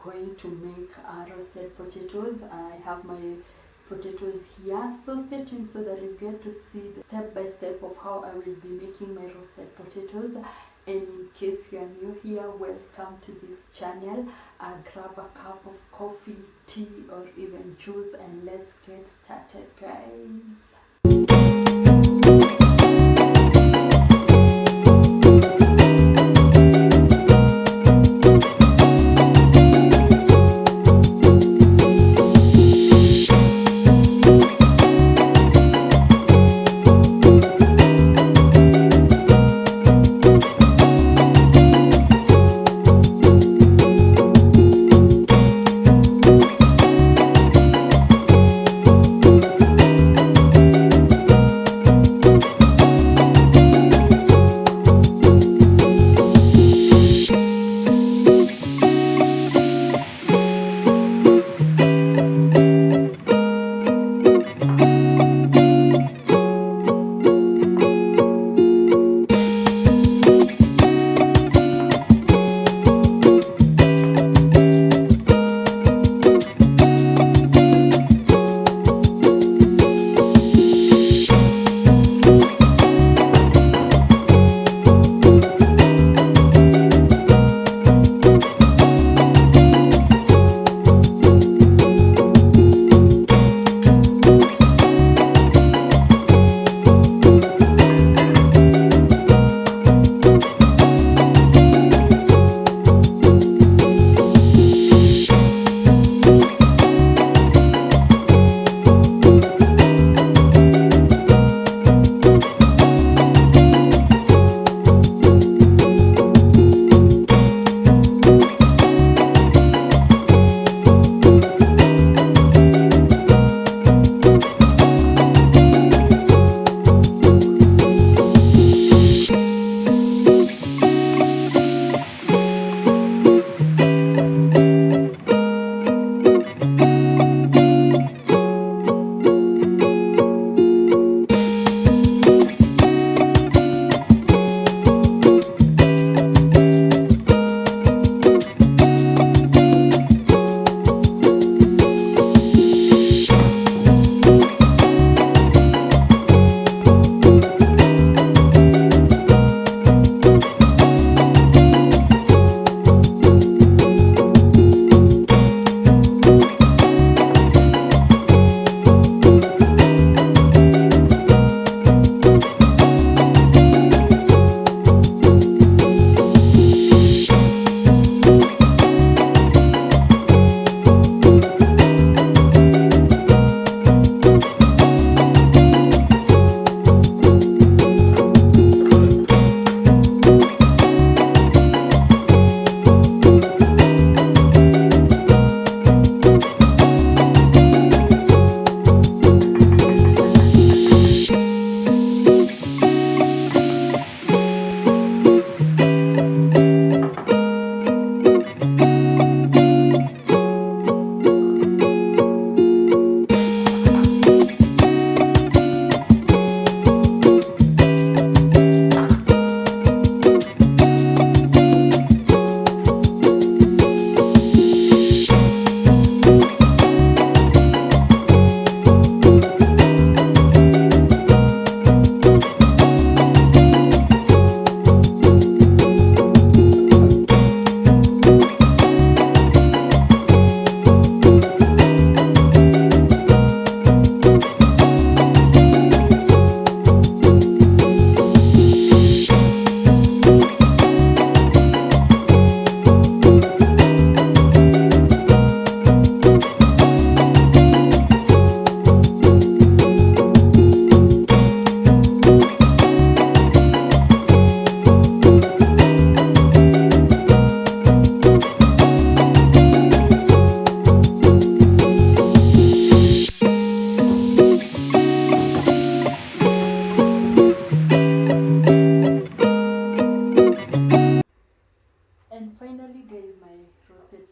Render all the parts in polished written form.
going to make roasted potatoes. I have my potatoes here, so stay tuned so that you get to see the step by step of how I will be making my roasted potatoes. And in case you are new here, welcome to this channel. Grab a cup of coffee, tea, or even juice, and let's get started, guys.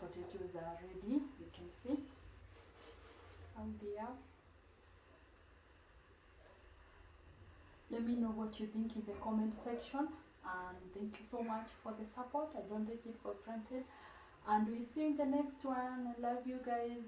Potatoes are ready, you can see out there. Let me know what you think in the comment section, and thank you so much for the support. I don't take it for granted. and we see you in the next one. I love you guys.